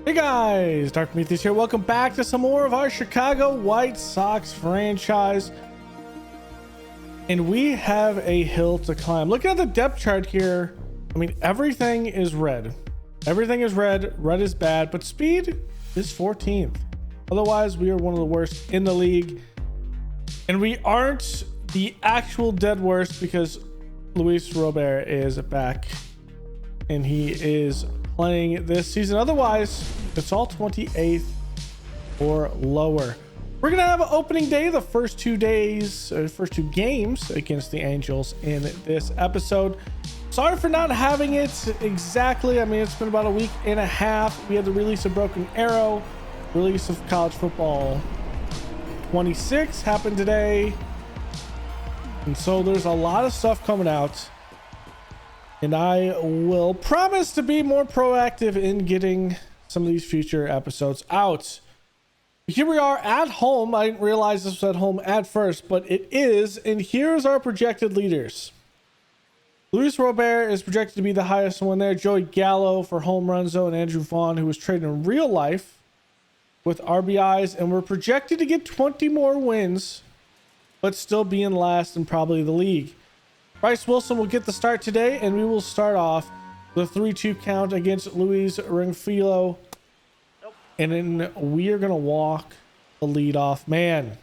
Hey guys, Dr. Prometheus here. Welcome back to some more of our Chicago White Sox franchise. And we have a hill to climb. Looking at the depth chart here, I mean, everything is red. Everything is red. Red is bad, but speed is 14th. Otherwise, we are one of the worst in the league. And we aren't the actual dead worst because Luis Robert is back. And he is playing this season. Otherwise, it's all 28th or lower. We're gonna have an opening day, the first two games against the Angels in this episode. Sorry for not having it exactly. I mean, it's been about a week and a half. We had the release of Broken Arrow, release of College Football 26 happened today, and so there's a lot of stuff coming out. And I will promise to be more proactive in getting some of these future episodes out. Here we are at home. I didn't realize this was at home at first, but it is. And here's our projected leaders. Luis Robert is projected to be the highest one there. Joey Gallo for home runs, though, and Andrew Vaughn, who was traded in real life with RBIs. And we're projected to get 20 more wins, but still be in last and probably the league. Bryce Wilson will get the start today, and we will start off the 3-2 count against Luis Renfilo. And then we are going to walk the leadoff man.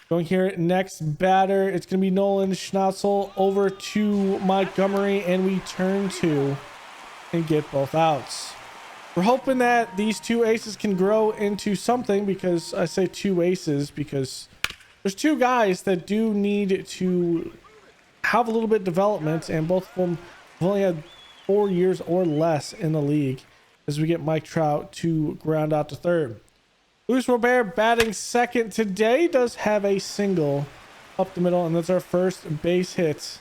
Going here, next batter, it's going to be Nolan Schnatzel over to Montgomery, and we turn two and get both outs. We're hoping that these two aces can grow into something, because I say two aces because there's two guys that do need to have a little bit of development, and both of them have only had 4 years or less in the league, as we get Mike Trout to ground out to third. Luis Robert batting second today, does have a single up the middle, and that's our first base hit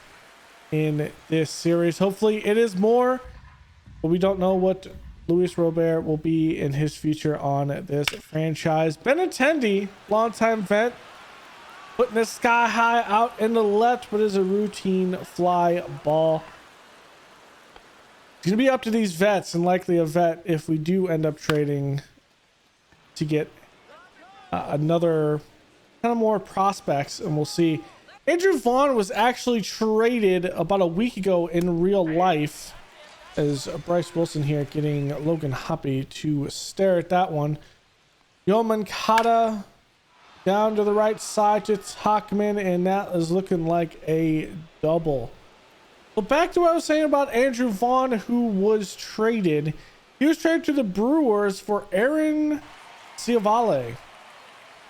in this series. Hopefully it is more, but we don't know what Luis Robert will be in his future on this franchise. Benintendi, longtime vet, putting this sky high out in the left, but is a routine fly ball. It's going to be up to these vets, and likely a vet if we do end up trading to get another kind of more prospects, and we'll see. Andrew Vaughn was actually traded about a week ago in real life, as Bryce Wilson here getting Logan Hoppy to stare at that one. Yoman Kata down to the right side to Hockman, and that is looking like a double. But back to what I was saying about Andrew Vaughn, who was traded. He was traded to the Brewers for Aaron Ciavale,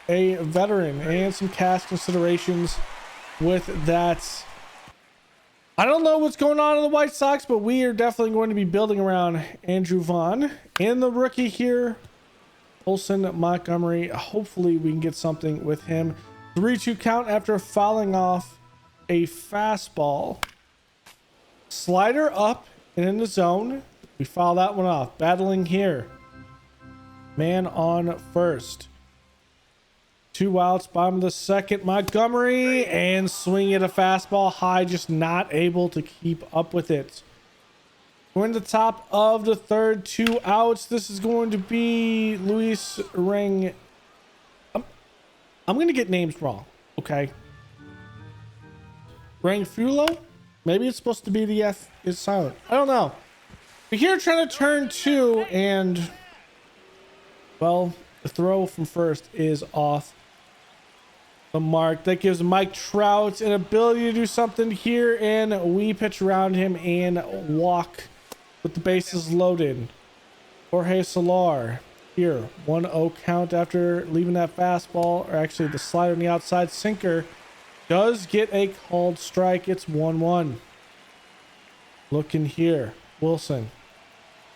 a veteran, and some cash considerations with that. I don't know what's going on in the White Sox, but we are definitely going to be building around Andrew Vaughn. And the rookie here, Olson Montgomery. Hopefully we can get something with him. 3-2 count after fouling off a fastball. Slider up and in the zone. We foul that one off. Battling here. Man on first. 2 outs. Bottom of the second. Montgomery, and swing at a fastball high. Just not able to keep up with it. We're in the top of the third. 2 outs. This is going to be Luis Ring. I'm going to get names wrong. Okay. Rangfulo? Maybe it's supposed to be the F is silent. I don't know. But here trying to turn 2, and well, the throw from first is off the mark. That gives Mike Trout an ability to do something here, and we pitch around him and walk with the bases loaded. Jorge Solar here, 1-0 count after leaving that fastball, or actually the slider on the outside. Sinker does get a called strike. It's 1-1. Looking here, Wilson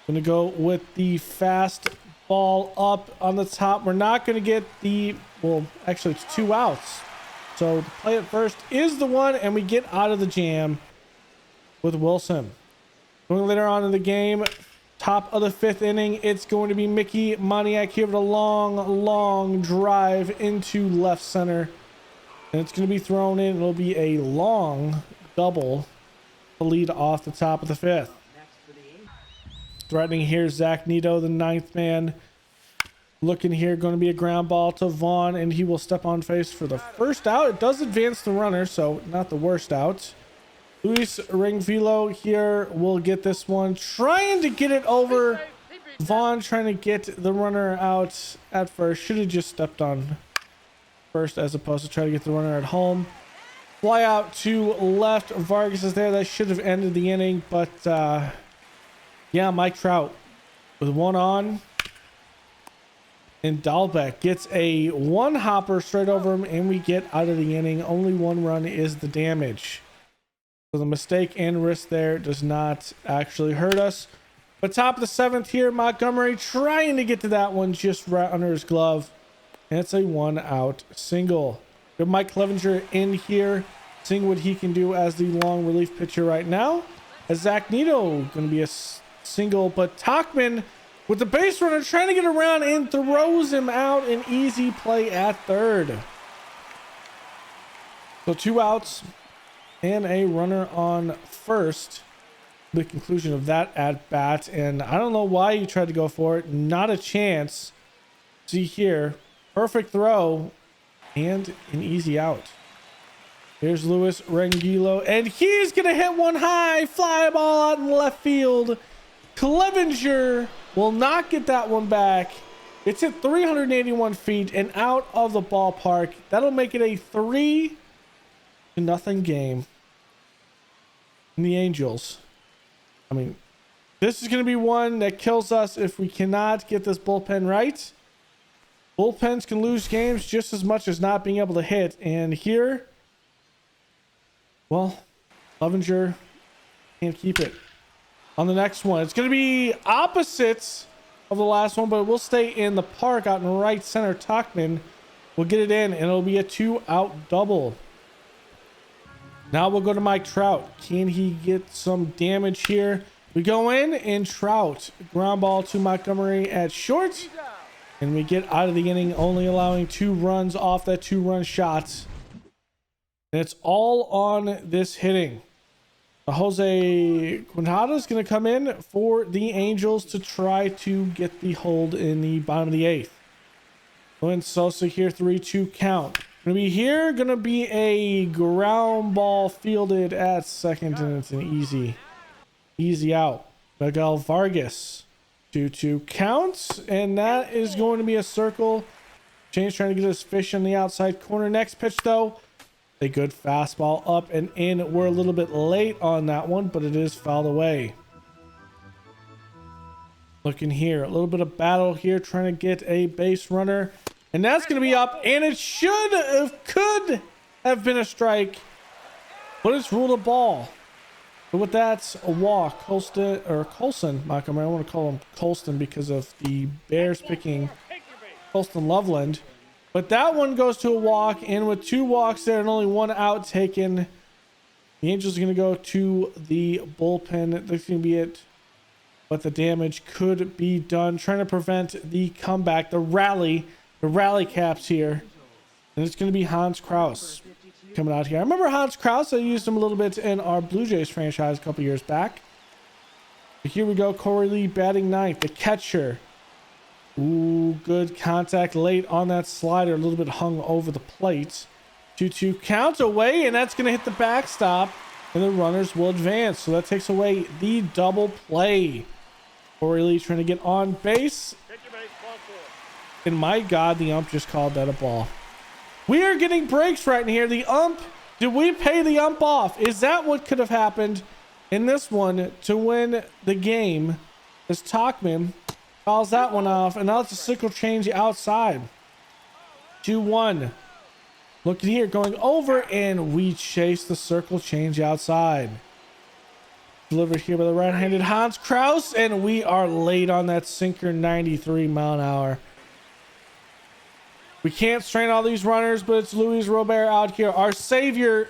gonna go with the fast ball up on the top. We're not gonna get the, well, actually it's 2 outs, so the play at first is the one, and we get out of the jam with Wilson. Going later on in the game, top of the 5th inning, it's going to be Mickey Moniak here with a long drive into left center, and it's going to be thrown in. It'll be a long double to lead off the top of the 5th. threatening here. Zach Nito, the ninth man. Looking here, going to be a ground ball to Vaughn, and he will step on face for the first out. It does advance the runner, so not the worst out. Luis Ringvilo here will get this one, trying to get it over. Vaughn trying to get the runner out at first. Should have just stepped on first as opposed to try to get the runner at home. Fly out to left. Vargas is there. That should have ended the inning, but yeah, Mike Trout with one on. And Dahlbeck gets a one hopper straight over him, and we get out of the inning. Only one run is the damage. So the mistake and risk there does not actually hurt us. But top of the seventh here, Montgomery trying to get to that one just right under his glove. And it's a one out single. Good Mike Clevenger in here, seeing what he can do as the long relief pitcher right now. As Zach Nito going to be a single, but Tachman with the base runner trying to get around and throws him out. An easy play at third. So 2 outs and a runner on first. The conclusion of that at bat, and I don't know why you tried to go for it. Not a chance. See here, perfect throw and an easy out. Here's Luis Rengilo, and he's gonna hit one high, fly ball out in left field. Clevenger will not get that one back. It's at 381 feet and out of the ballpark. That'll make it a 3-0 game. And the Angels, I mean, this is going to be one that kills us if we cannot get this bullpen right. Bullpens can lose games just as much as not being able to hit. And here, well, Clevenger can't keep it. On the next one, it's going to be opposites of the last one, but it will stay in the park out in right center. Tachman will get it in, and it'll be a 2-out double. Now we'll go to Mike Trout. Can he get some damage here? We go in, and Trout ground ball to Montgomery at short, and we get out of the inning, only allowing 2 runs off that 2-run shot. And it's all on this hitting. Jose Quintana is going to come in for the Angels to try to get the hold in the bottom of the 8th. Going Sosa here, 3-2 count. Going to be here, going to be a ground ball fielded at second, and it's an easy out. Miguel Vargas, 2-2 counts, and that is going to be a circle. James trying to get his fish on the outside corner. Next pitch, though, a good fastball up and in. We're a little bit late on that one, but it is fouled away. Looking here, a little bit of battle here, trying to get a base runner. And that's going to be up, and it could have been a strike, but it's ruled a ball. But with that, a walk. Colson Montgomery. I want to call him Colston because of the Bears picking Colston Loveland. But that one goes to a walk, and with 2 walks there and only 1 out taken, the Angels are going to go to the bullpen. That's going to be it. But the damage could be done. Trying to prevent the comeback, the rally caps here. And it's going to be Hans Kraus coming out here. I remember Hans Kraus. I used him a little bit in our Blue Jays franchise a couple years back. But here we go. Corey Lee batting ninth. The catcher. Ooh, good contact late on that slider. A little bit hung over the plate. 2-2 count away, and that's going to hit the backstop. And the runners will advance. So that takes away the double play. Corey Lee trying to get on base. And my God, the ump just called that a ball. We are getting breaks right in here. The ump, did we pay the ump off? Is that what could have happened in this one to win the game? As Tachman fouls that one off, and now it's a sickle change outside. 2-1. Looking here, going over, and we chase the circle change outside. Delivered here by the right-handed Hans Kraus, and we are late on that sinker, 93 mile an hour. We can't strain all these runners, but it's Luis Robert out here, our savior,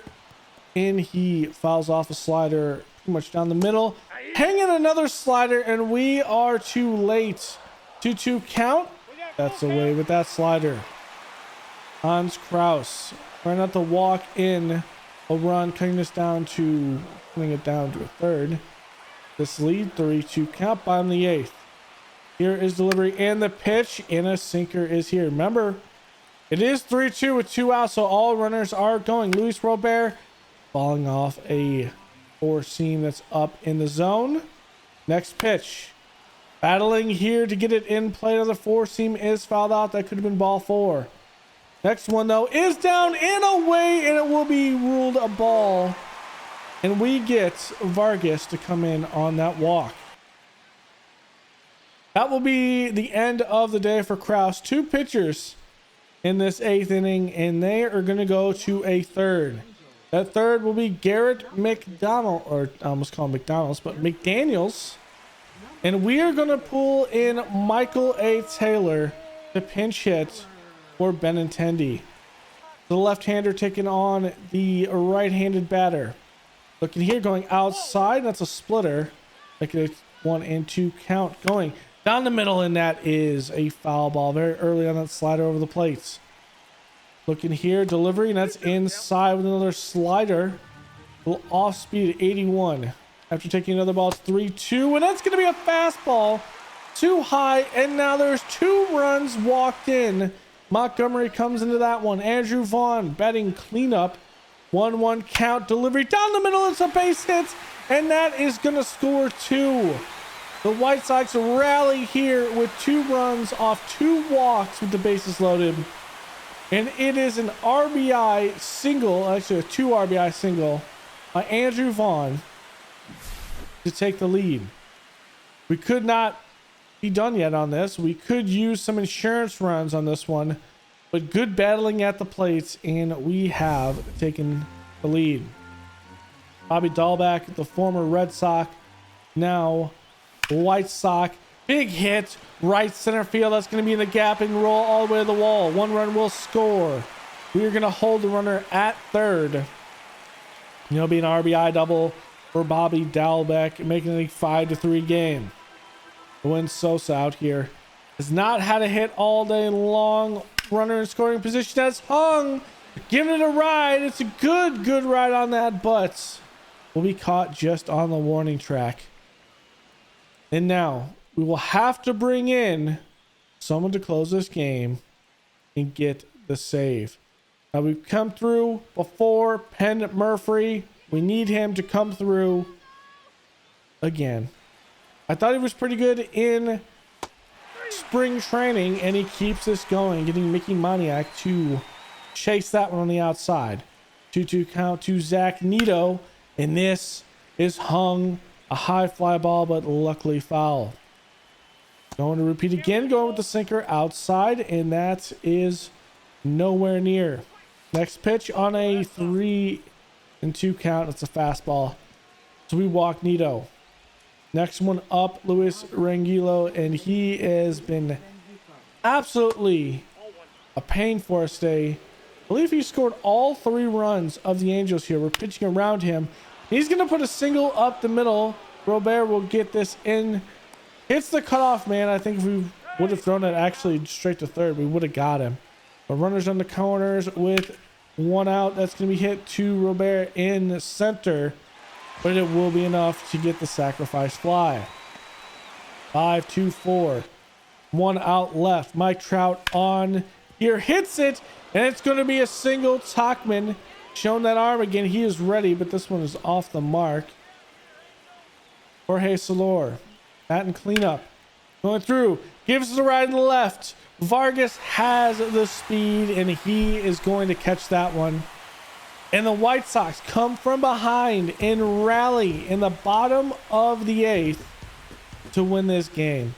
and he fouls off a slider pretty much down the middle. Hanging another slider, and we are too late. 2-2 count. That's away with that slider. Hans Kraus trying not to walk in a run, cutting it down to a third. this lead. 3-2 count, bottom of the eighth. Here is delivery and the pitch, and a sinker is here. Remember, it is 3-2 with 2 outs, so all runners are going. Luis Robert falling off a four seam that's up in the zone. Next pitch. Battling here to get it in play. Another four seam is fouled out. That could have been ball 4. Next one, though, is down and away, and it will be ruled a ball. And we get Vargas to come in on that walk. That will be the end of the day for Kraus. 2 pitchers in this 8th inning, and they are going to go to a third. That third will be Garrett McDonald, or I almost call him McDonald's, but McDaniels. And we are going to pull in Michael A. Taylor to pinch hit for Benintendi. The left-hander taking on the right-handed batter. Looking here, going outside. That's a splitter. Like a 1-2 count going down the middle, and that is a foul ball very early on that slider over the plates. Looking here, delivery, and that's inside with another slider. A little off speed at 81. After taking another ball, it's 3-2, and that's going to be a fastball too high, and now there's 2 runs walked in. Montgomery comes into that one. Andrew Vaughn batting cleanup. 1-1 count, delivery down the middle. It's a base hit, and that is going to score 2. The White Sox rally here with 2 runs off 2 walks with the bases loaded. And it is an RBI single, actually a 2 RBI single by Andrew Vaughn to take the lead. We could not be done yet on this. We could use some insurance runs on this one, but good battling at the plates, and we have taken the lead. Bobby Dahlbeck, the former Red Sox, now White Sox. Big hit, right center field. That's going to be in the gap and roll all the way to the wall. 1 run will score. We are going to hold the runner at third. It'll be an RBI double for Bobby Dahlbeck, making it a 5-3 game. When Sosa out here has not had a hit all day long. Runner in scoring position has hung, giving it a ride. It's a good ride on that, but will be caught just on the warning track. And now we will have to bring in someone to close this game and get the save. Now we've come through before. Penn Murphy, we need him to come through again. I thought he was pretty good in spring training, and he keeps this going, getting Mickey Moniak to chase that one on the outside. 2-2 count to Zach Nito, and this is hung. A high fly ball, but luckily foul. Going to repeat again, going with the sinker outside, and that is nowhere near. Next pitch on a 3-2 count. It's a fastball. So we walk Nito. Next one up, Luis Rangilo, and he has been absolutely a pain for us today. I believe he scored all 3 runs of the Angels here. We're pitching around him. He's going to put a single up the middle. Robert will get this in. Hits the cutoff, man. I think if we would have thrown it actually straight to third, we would have got him. But runners on the corners with 1 out. That's going to be hit to Robert in center. But it will be enough to get the sacrifice fly. 5-2-4. 1 out left. Mike Trout on here. Hits it. And it's going to be a single. Tachman showing that arm again. He is ready, but this one is off the mark. Jorge Soler, batting cleanup, going through, gives the right and the left. Vargas has the speed, and he is going to catch that one. And the White Sox come from behind and rally in the bottom of the 8th to win this game.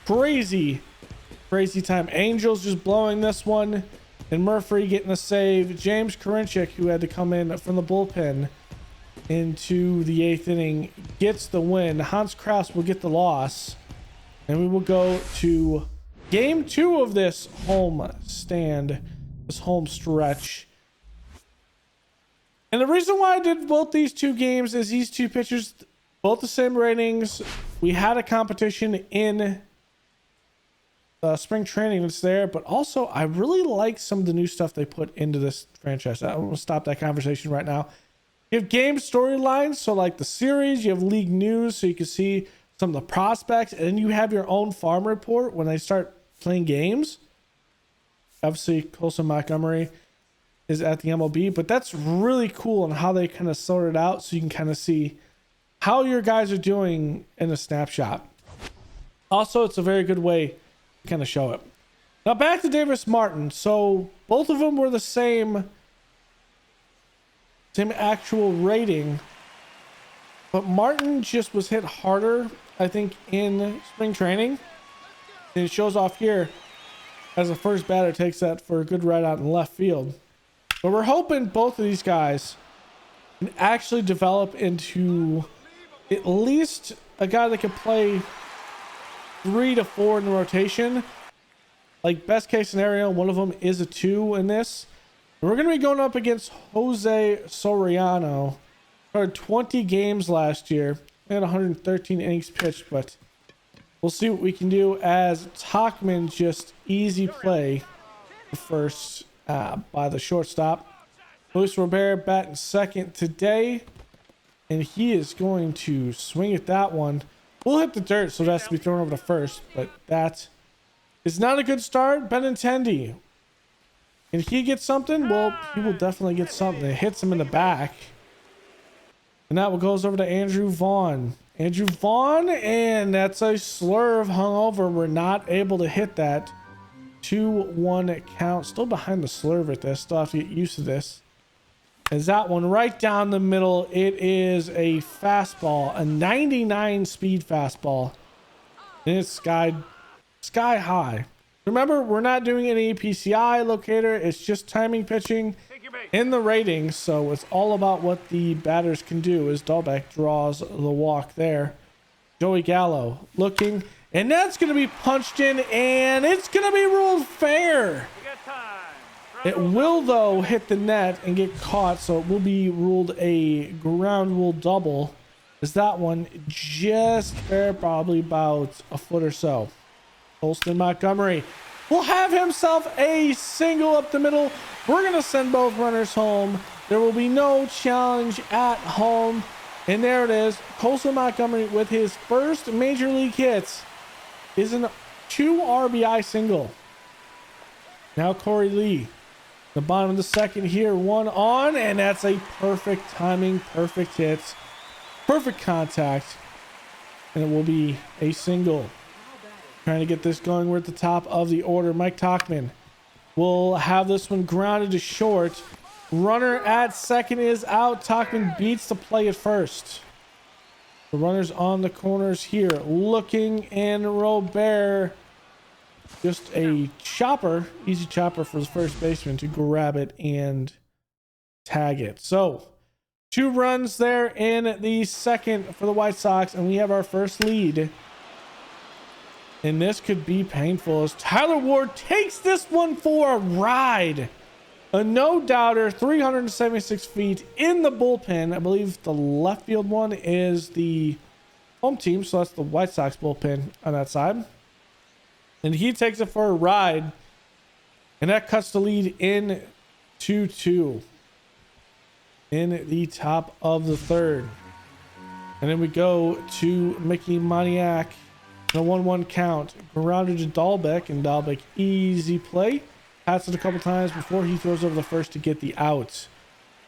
Crazy time. Angels just blowing this one, and Murphy getting the save. James Karinchak, who had to come in from the bullpen into the 8th inning, gets the win. Hans Kraus will get the loss, and we will go to game 2 of this home stand, this home stretch. And the reason why I did both these 2 games is these 2 pitchers, both the same ratings. We had a competition in spring training that's there, but also I really like some of the new stuff they put into this franchise. I'm going to stop that conversation right now. You have game storylines, so like the series, you have league news, so you can see some of the prospects, and then you have your own farm report when they start playing games. Obviously, Colson Montgomery is at the MLB, but that's really cool on how they kind of sort it out, so you can kind of see how your guys are doing in a snapshot. Also, it's a very good way to kind of show it. Now back to Davis Martin. So both of them were the same actual rating, but Martin just was hit harder, I think, in spring training. And it shows off here as the first batter takes that for a good ride out in left field. But we're hoping both of these guys can actually develop into at least a guy that can play 3 to 4 in the rotation. Like best case scenario, one of them is a 2 in this. We're going to be going up against Jose Soriano. Started 20 games last year. We had 113 innings pitched, but we'll see what we can do as Tachman just easy play first by the shortstop. Luis Robert batting second today, and he is going to swing at that one. We'll hit the dirt, so it has to be thrown over to first, but that is not a good start. Benintendi, can he get something? Well, he will definitely get something. It hits him in the back. And that one goes over to Andrew Vaughn. Andrew Vaughn, and that's a slurve hung over. We're not able to hit that. 2-1 count. Still behind the slurve at this. Still have to get used to this. As that one right down the middle. It is a fastball. A 99 speed fastball. And it's sky high. Remember, we're not doing any PCI locator. It's just timing pitching in the ratings. So it's all about what the batters can do as Dahlbeck draws the walk there. Joey Gallo looking, and that's going to be punched in, and it's going to be ruled fair. It will, though, hit the net and get caught, so it will be ruled a ground rule double. Is that one just fair, probably about a foot or so. Colson Montgomery will have himself a single up the middle. We're going to send both runners home. There will be no challenge at home. And there it is. Colson Montgomery with his first major league hit is a 2 RBI single. Now Corey Lee, the bottom of the second here, 1 on, and that's a perfect timing, perfect hit, perfect contact, and it will be a single. Trying to get this going. We're at the top of the order. Mike Tachman will have this one grounded to short. Runner at second is out. Tachman beats the play at first. The runners on the corners here looking, and Robert, just a chopper, easy chopper for the first baseman to grab it and tag it. So 2 runs there in the second for the White Sox, and we have our first lead. And this could be painful as Tyler Ward takes this one for a ride. A no-doubter, 376 feet in the bullpen. I believe the left field one is the home team, so that's the White Sox bullpen on that side. And he takes it for a ride. And that cuts the lead in 2-2 in the top of the third. And then we go to Mickey Moniak. The 1-1 count, grounded to Dahlbeck, and Dahlbeck easy play. Hats it a couple times before he throws over the first to get the out.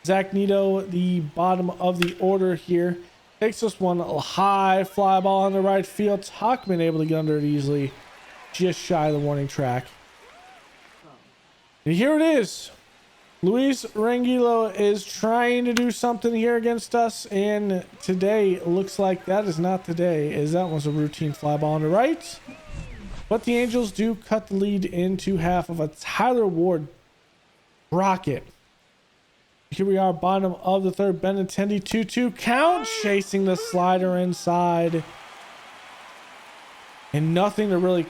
Zach Nito, the bottom of the order here, takes this one a high fly ball on the right field. Tachman able to get under it easily, just shy of the warning track. And here it is. Luis Rangilo is trying to do something here against us, and today looks like that is not today, as that was a routine fly ball on the right. But the Angels do cut the lead into half of a Tyler Ward rocket. Here we are, bottom of the third. Benintendi 2-2 count, chasing the slider inside. And nothing to really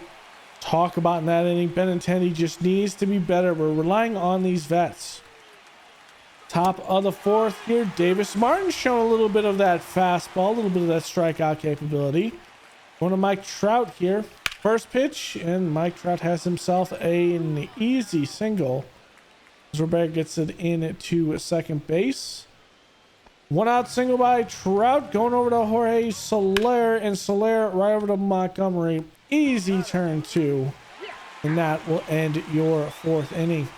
talk about in that inning. Benintendi just needs to be better. We're relying on these vets. Top of the fourth here, Davis Martin showing a little bit of that fastball, a little bit of that strikeout capability. Going to Mike Trout here. First pitch, and Mike Trout has himself an easy single. Robert gets it in to second base. One out single by Trout, going over to Jorge Soler, and Soler right over to Montgomery. Easy turn 2, and that will end your 4th inning.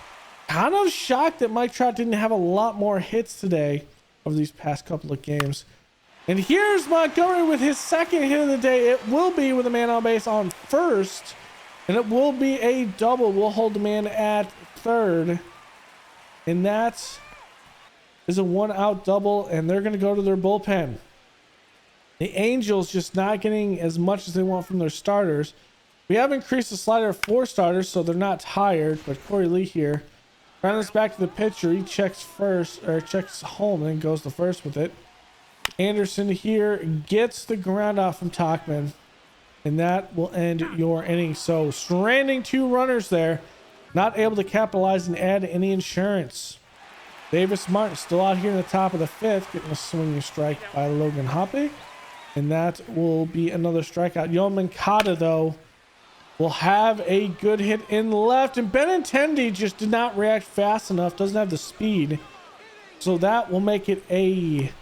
Kind of shocked that Mike Trout didn't have a lot more hits today over these past couple of games. And here's Montgomery with his 2nd hit of the day. It will be with a man on base on first, and it will be a double. We'll hold the man at third, and that is a 1-out double, and they're going to go to their bullpen. The Angels just not getting as much as they want from their starters. We have increased the slider of 4 starters, so they're not tired, but Corey Lee here. Round this back to the pitcher. He checks first, or checks home, and then goes to first with it. Anderson here gets the ground out from Tauchman, and that will end your inning. So stranding 2 runners there, not able to capitalize and add any insurance. Davis Martin still out here in the top of the 5th, getting a swinging strike by Logan Hoppe, and that will be another strikeout. Yoan Moncada, though, will have a good hit in left, and Benintendi just did not react fast enough, doesn't have the speed, so that will make it a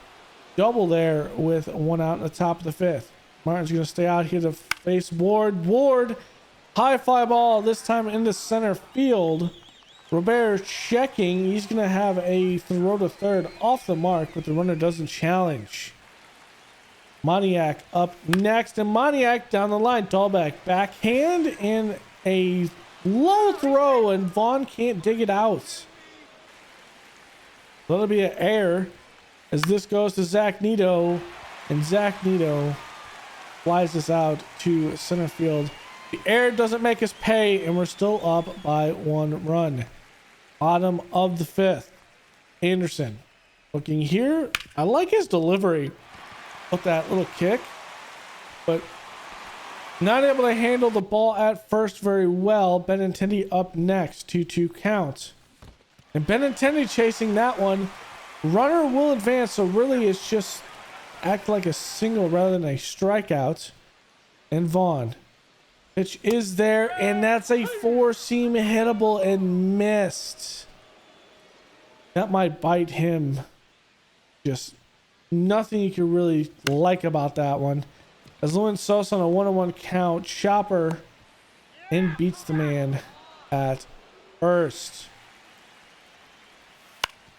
double there with 1 out in the top of the 5th. Martin's going to stay out here to face Ward. Ward, high fly ball, this time into center field. Robert checking. He's going to have a throw to third off the mark, but the runner doesn't challenge. Moniak up next, and Moniak down the line. Dahlbeck backhand and a low throw, and Vaughn can't dig it out. That'll be an error as this goes to Zach Nito, and Zach Nito flies this out to center field. The error doesn't make us pay, and we're still up by 1 run. Bottom of the 5th. Anderson looking here. I like his delivery with that little kick, but not able to handle the ball at first very well. Benintendi up next, 2-2 count. And Benintendi chasing that one. Runner will advance, so really it's just act like a single rather than a strikeout. And Vaughn. Pitch is there, and that's a 4-seam hittable and missed. That might bite him. Just nothing you can really like about that one. As Luis Sosa on a 1-1 count, chopper and beats the man at first.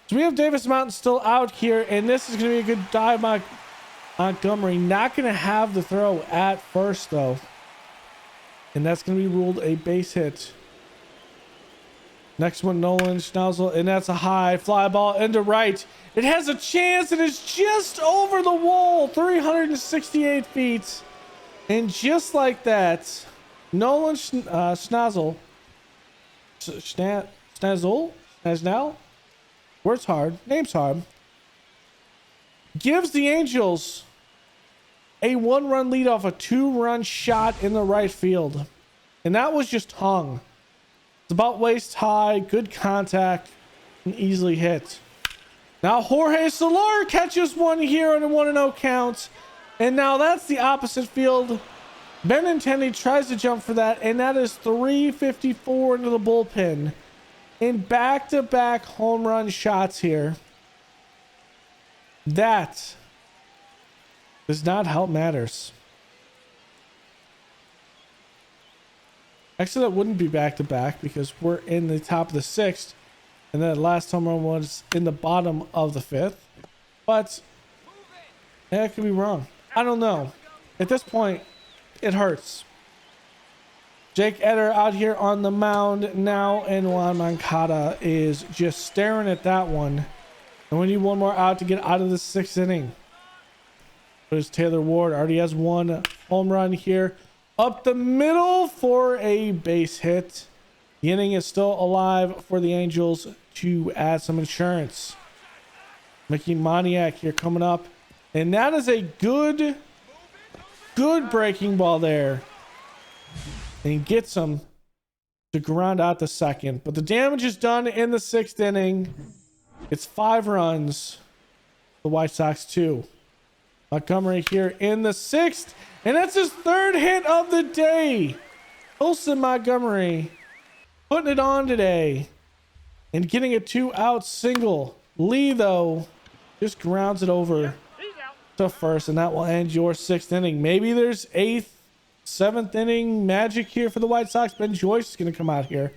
So we have Davis Mountain still out here, and this is going to be a good dive by Montgomery. Not going to have the throw at first, though. And that's going to be ruled a base hit. Next one, Nolan Schnauzle, and that's a high fly ball into right. It has a chance, and it's just over the wall, 368 feet. And just like that, Nolan Schnauzle, word's hard, name's hard, gives the Angels a 1-run lead off a 2-run shot in the right field. And that was just hung. It's about waist high, good contact, and easily hit. Now Jorge Soler catches one here on a 1-0 count. And now that's the opposite field. Benintendi tries to jump for that, and that is 354 into the bullpen. In back-to-back home run shots here. That does not help matters. Actually, that wouldn't be back-to-back because we're in the top of the 6th. And then the last home run was in the bottom of the 5th. But that could be wrong. I don't know. At this point, it hurts. Jake Eder out here on the mound now, and Juan Moncada is just staring at that one. And we need one more out to get out of the 6th inning. There's Taylor Ward. Already has 1 home run here. Up the middle for a base hit. The inning is still alive for the Angels to add some insurance. Mickey Moniak here coming up. And that is a good breaking ball there. And gets him to ground out the 2nd. But the damage is done in the 6th inning. It's 5 runs. The White Sox 2. Montgomery here in the 6th. And that's his 3rd hit of the day. Wilson Montgomery putting it on today. And getting a 2-out single. Lee, though, just grounds it over to first, and that will end your 6th inning. Maybe there's 8th, 7th inning magic here for the White Sox. Ben Joyce is going to come out here.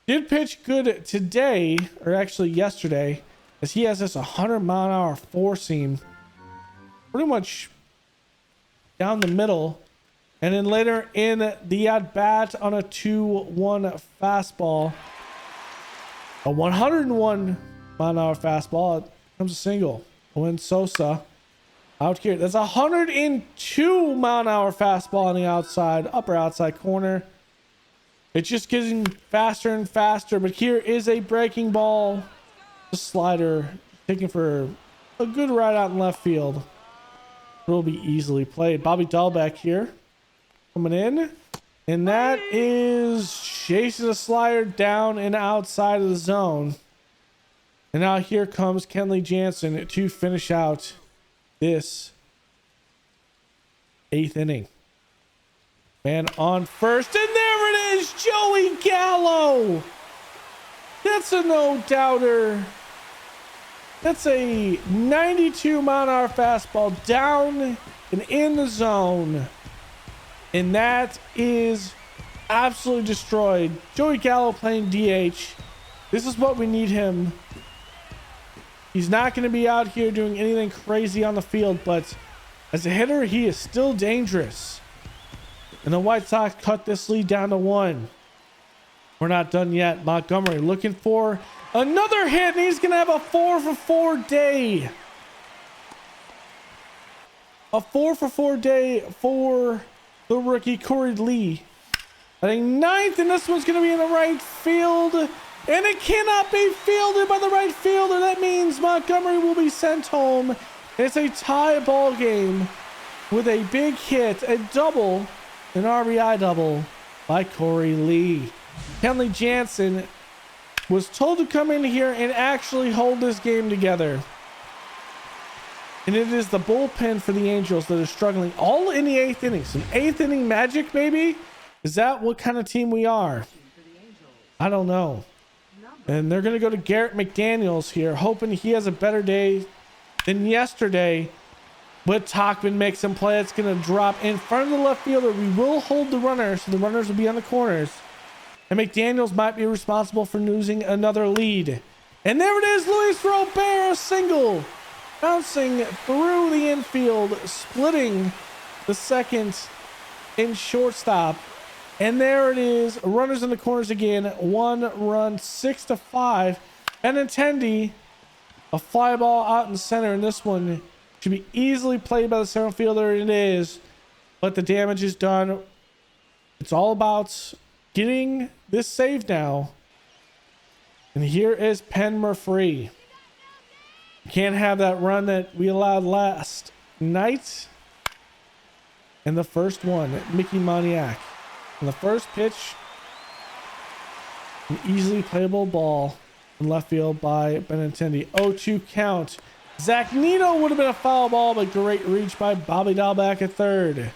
Did pitch good today, or actually yesterday, as he has this 100-mile-an-hour four seam pretty much down the middle. And then later in the at-bat on a 2-1 fastball, a 101-mile-an-hour fastball, it comes a single. When Sosa out here, that's a 102-mile-an-hour fastball on the outside, upper outside corner. It's just getting faster and faster, but here is a breaking ball. The slider taken for a good ride out in left field. Will be easily played. Bobby Dahlbeck here coming in, and that is chasing the slider down and outside of the zone. And now here comes Kenley Jansen to finish out this 8th inning. Man on first, and there it is, Joey Gallo. That's a no-doubter. That's a 92-mile-an-hour fastball down and in the zone. And that is absolutely destroyed. Joey Gallo playing DH. This is what we need him. He's not going to be out here doing anything crazy on the field, but as a hitter, he is still dangerous. And the White Sox cut this lead down to 1. We're not done yet. Montgomery looking for another hit, and he's going to have a 4-for-4 day. A 4-for-4 day for the rookie Corey Lee. I think 9th, and this one's going to be in the right field. And it cannot be fielded by the right fielder. That means Montgomery will be sent home. It's a tie ball game with a big hit, a double, an RBI double by Corey Lee. Kenley Jansen was told to come in here and actually hold this game together. And it is the bullpen for the Angels that are struggling all in the 8th inning. Some 8th inning magic, baby? Is that what kind of team we are? I don't know. And they're going to go to Garrett McDaniels here, hoping he has a better day than yesterday. But Tachman makes him play. It's going to drop in front of the left fielder. We will hold the runner, so the runners will be on the corners. And McDaniels might be responsible for losing another lead. And there it is, Luis Robert, a single. Bouncing through the infield, splitting the second and shortstop. And there it is, runners in the corners again. 1 run, 6-5. Benintendi, a fly ball out in center, and this one should be easily played by the center fielder. It is, but the damage is done. It's all about getting this save now. And here is Penn Murphy. Can't have that run that we allowed last night. And the first one, Mickey Moniak. And the first pitch, an easily playable ball in left field by Benintendi. 0-2 count. Zach Nito would have been a foul ball, but great reach by Bobby Dahlbeck at third.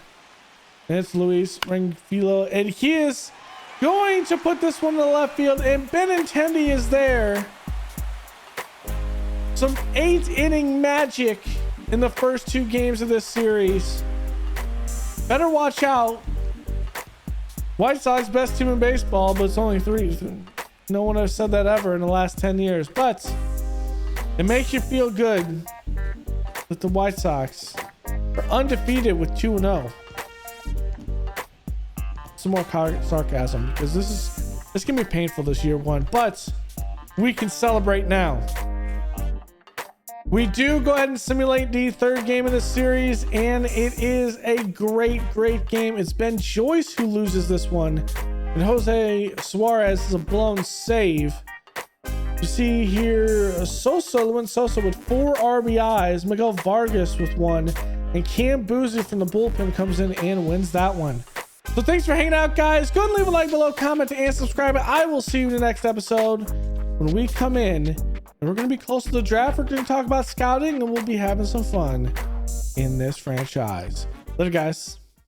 And it's Luis Ringfilo, and he is going to put this one in the left field, and Benintendi is there. Some 8th inning magic in the first 2 games of this series. Better watch out. White Sox best team in baseball, but it's only 3. No one has said that ever in the last 10 years, but it makes you feel good that the White Sox are undefeated with 2-0. Some more sarcasm, because this can be painful this year 1, but we can celebrate now. We do go ahead and simulate the 3rd game of this series, and it is a great game. It's Ben Joyce who loses this one, and Jose Suarez is a blown save. You see here Luis Sosa with 4 RBIs, Miguel Vargas with 1, and Cam Boozy from the bullpen comes in and wins that one. So thanks for hanging out, guys. Go ahead and leave a like below, comment, and subscribe. I will see you in the next episode when we come in. And we're going to be close to the draft. We're going to talk about scouting, and we'll be having some fun in this franchise. Later, guys.